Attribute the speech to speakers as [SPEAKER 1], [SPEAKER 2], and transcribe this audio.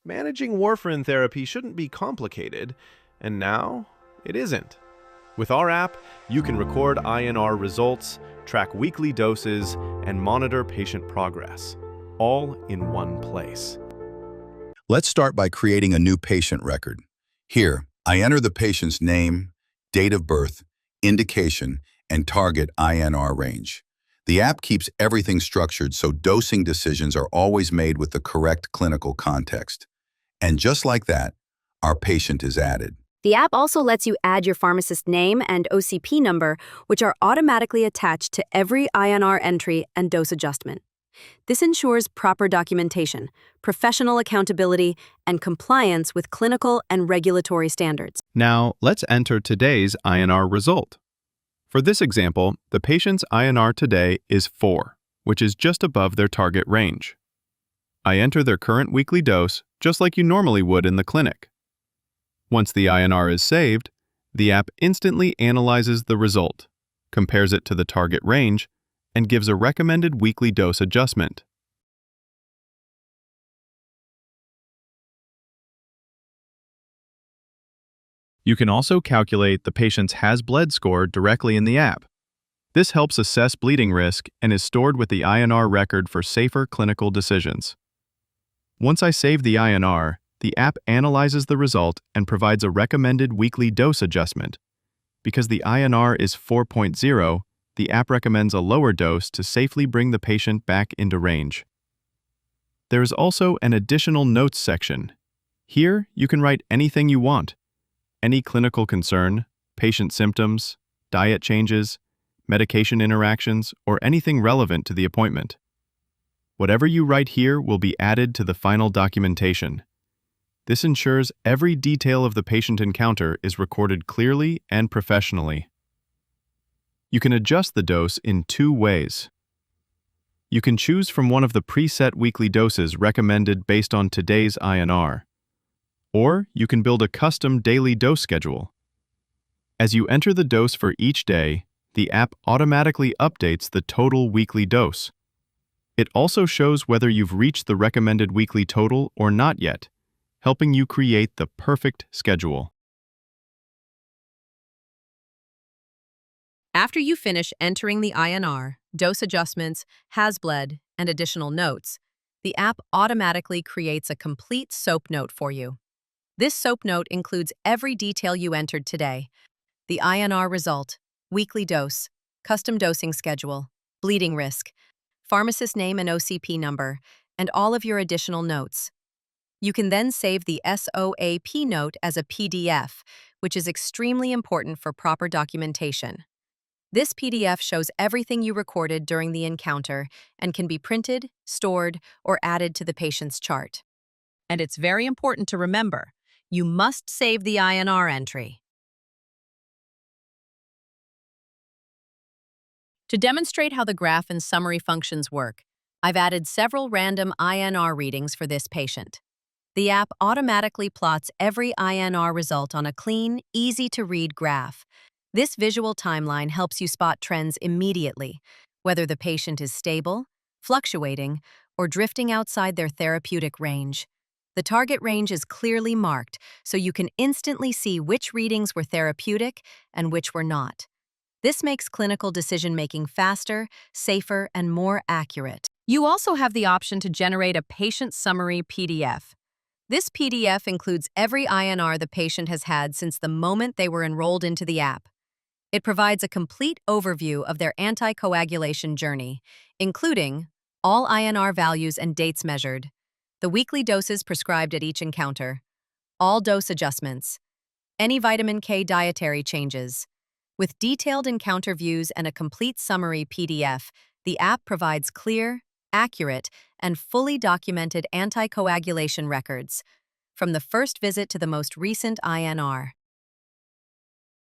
[SPEAKER 1] Managing warfarin therapy shouldn't be complicated, and now it isn't. With our app, you can record INR results, track weekly doses, and monitor patient progress, all in one place.
[SPEAKER 2] Let's start by creating a new patient record. Here, I enter the patient's name, date of birth, indication, and target INR range. The app keeps everything structured so dosing decisions are always made with the correct clinical context. And just like that, our patient is added.
[SPEAKER 3] The app also lets you add your pharmacist name and OCP number, which are automatically attached to every INR entry and dose adjustment. This ensures proper documentation, professional accountability, and compliance with clinical and regulatory standards.
[SPEAKER 4] Now, let's enter today's INR result. For this example, the patient's INR today is 4, which is just above their target range. I enter their current weekly dose, just like you normally would in the clinic. Once the INR is saved, the app instantly analyzes the result, compares it to the target range, and gives a recommended weekly dose adjustment. You can also calculate the patient's has-bled score directly in the app. This helps assess bleeding risk and is stored with the INR record for safer clinical decisions. Once I save the INR, the app analyzes the result and provides a recommended weekly dose adjustment. Because the INR is 4.0, the app recommends a lower dose to safely bring the patient back into range. There is also an additional notes section. Here, you can write anything you want. Any clinical concern, patient symptoms, diet changes, medication interactions, or anything relevant to the appointment. Whatever you write here will be added to the final documentation. This ensures every detail of the patient encounter is recorded clearly and professionally. You can adjust the dose in 2 ways. You can choose from one of the preset weekly doses recommended based on today's INR, or you can build a custom daily dose schedule. As you enter the dose for each day, the app automatically updates the total weekly dose. It also shows whether you've reached the recommended weekly total or not yet, helping you create the perfect schedule.
[SPEAKER 5] After you finish entering the INR, dose adjustments, has-bled, and additional notes, the app automatically creates a complete SOAP note for you. This SOAP note includes every detail you entered today: the INR result, weekly dose, custom dosing schedule, bleeding risk, pharmacist name and OCP number, and all of your additional notes. You can then save the SOAP note as a PDF, which is extremely important for proper documentation. This PDF shows everything you recorded during the encounter and can be printed, stored, or added to the patient's chart. And it's very important to remember, you must save the INR entry. To demonstrate how the graph and summary functions work, I've added several random INR readings for this patient. The app automatically plots every INR result on a clean, easy-to-read graph. This visual timeline helps you spot trends immediately, whether the patient is stable, fluctuating, or drifting outside their therapeutic range. The target range is clearly marked, so you can instantly see which readings were therapeutic and which were not. This makes clinical decision-making faster, safer, and more accurate. You also have the option to generate a patient summary PDF. This PDF includes every INR the patient has had since the moment they were enrolled into the app. It provides a complete overview of their anticoagulation journey, including all INR values and dates measured, the weekly doses prescribed at each encounter, all dose adjustments, any vitamin K dietary changes. With detailed encounter views and a complete summary PDF, the app provides clear, accurate, and fully documented anticoagulation records, from the first visit to the most recent INR.